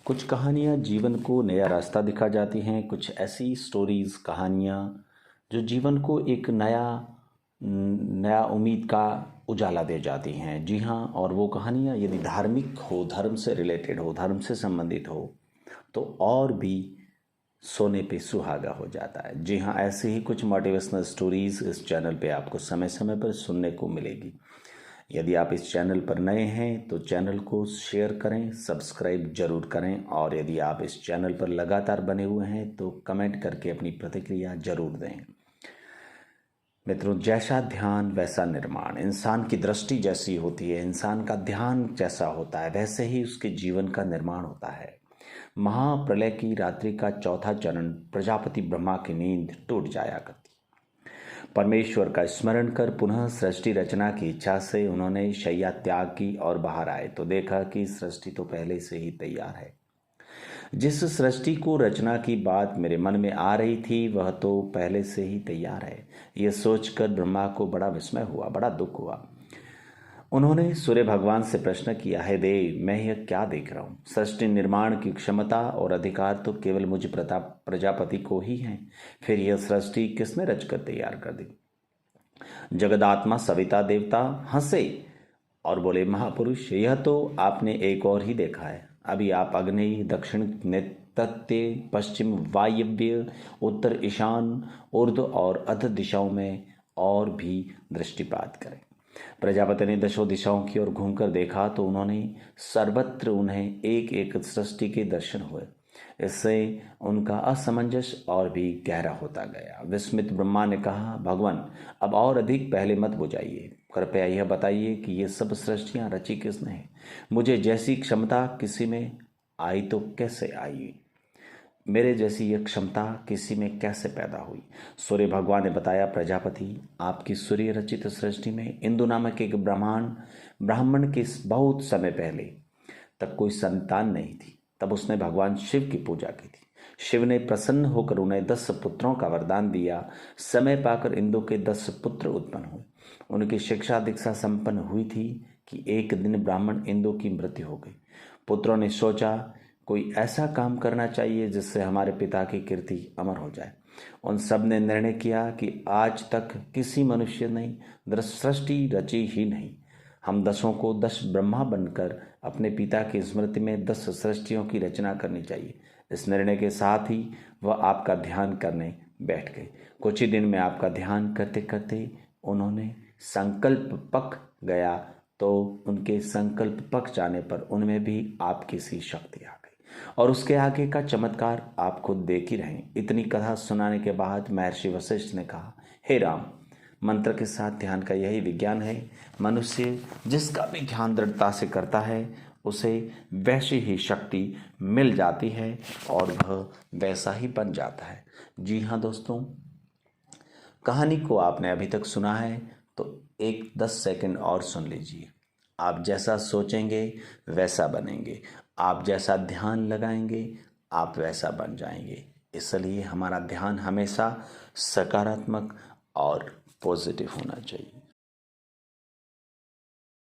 कुछ कहानियाँ जीवन को नया रास्ता दिखा जाती हैं, कुछ ऐसी स्टोरीज़ कहानियाँ जो जीवन को एक नया नया उम्मीद का उजाला दे जाती हैं। जी हाँ, और वो कहानियाँ यदि धार्मिक हो, धर्म से रिलेटेड हो, धर्म से संबंधित हो, तो और भी सोने पे सुहागा हो जाता है। जी हाँ, ऐसे ही कुछ मोटिवेशनल स्टोरीज़ इस चैनल पे आपको समय समय पर सुनने को मिलेगी। यदि आप इस चैनल पर नए हैं तो चैनल को शेयर करें, सब्सक्राइब जरूर करें, और यदि आप इस चैनल पर लगातार बने हुए हैं तो कमेंट करके अपनी प्रतिक्रिया जरूर दें। मित्रों, जैसा ध्यान वैसा निर्माण। इंसान की दृष्टि जैसी होती है, इंसान का ध्यान जैसा होता है, वैसे ही उसके जीवन का निर्माण होता है। महाप्रलय की रात्रि का चौथा चरण प्रजापति ब्रह्मा की नींद टूट जाया करती। परमेश्वर का स्मरण कर पुनः सृष्टि रचना की इच्छा से उन्होंने शैया त्याग की और बाहर आए तो देखा कि सृष्टि तो पहले से ही तैयार है। जिस सृष्टि को रचना की बात मेरे मन में आ रही थी वह तो पहले से ही तैयार है। यह सोचकर ब्रह्मा को बड़ा विस्मय हुआ, बड़ा दुख हुआ। उन्होंने सूर्य भगवान से प्रश्न किया, है देव, मैं यह क्या देख रहा हूँ? सृष्टि निर्माण की क्षमता और अधिकार तो केवल मुझ प्रजापति को ही है। फिर यह सृष्टि किसने रचकर तैयार कर दी? जगदात्मा सविता देवता हंसे और बोले, महापुरुष, यह तो आपने एक और ही देखा है। अभी आप अग्नि, दक्षिण, नैऋत्य, पश्चिम, वायव्य, उत्तर, ईशान, ऊर्ध्व और अध दिशाओं में और भी दृष्टिपात करें। प्रजापति ने दशों दिशाओं की ओर घूमकर देखा तो उन्होंने सर्वत्र उन्हें एक एक सृष्टि के दर्शन हुए। इससे उनका असमंजस और भी गहरा होता गया। विस्मित ब्रह्मा ने कहा, भगवान, अब और अधिक पहले मत बुझाइए, कृपया यह बताइए कि ये सब सृष्टियां रची किसने है? मुझे जैसी क्षमता किसी में आई तो कैसे आई? मेरे जैसी यह क्षमता किसी में कैसे पैदा हुई? सूर्य भगवान ने बताया, प्रजापति, आपकी सूर्य रचित सृष्टि में इंदु नामक एक ब्राह्मण के बहुत समय पहले तक कोई संतान नहीं थी। तब उसने भगवान शिव की पूजा की थी। शिव ने प्रसन्न होकर उन्हें 10 पुत्रों का वरदान दिया। समय पाकर इंदु के 10 पुत्र उत्पन्न हुए। उनकी शिक्षा दीक्षा संपन्न हुई थी कि एक दिन ब्राह्मण इंदु की मृत्यु हो गई। पुत्रों ने सोचा, कोई ऐसा काम करना चाहिए जिससे हमारे पिता की कीर्ति अमर हो जाए। उन सब ने निर्णय किया कि आज तक किसी मनुष्य ने सृष्टि रची ही नहीं। हम 10 को 10 ब्रह्मा बनकर अपने पिता की स्मृति में 10 सृष्टियों की रचना करनी चाहिए। इस निर्णय के साथ ही वह आपका ध्यान करने बैठ गए। कुछ ही दिन में आपका ध्यान करते करते उन्होंने संकल्प पक गया तो उनके संकल्प पक जाने पर उनमें भी आपकी सी शक्ति आ गई और उसके आगे का चमत्कार आप खुद देख ही रहे। इतनी कथा सुनाने के बाद महर्षि वशिष्ठ ने कहा, हे राम, मंत्र के साथ ध्यान का यही विज्ञान है। मनुष्य जिसका भी ध्यान दृढ़ता से करता है उसे वैसी ही शक्ति मिल जाती है और वह वैसा ही बन जाता है। जी हाँ दोस्तों, कहानी को आपने अभी तक सुना है तो 10 सेकंड और सुन लीजिए। आप जैसा सोचेंगे वैसा बनेंगे, आप जैसा ध्यान लगाएंगे आप वैसा बन जाएंगे। इसलिए हमारा ध्यान हमेशा सकारात्मक और पॉजिटिव होना चाहिए।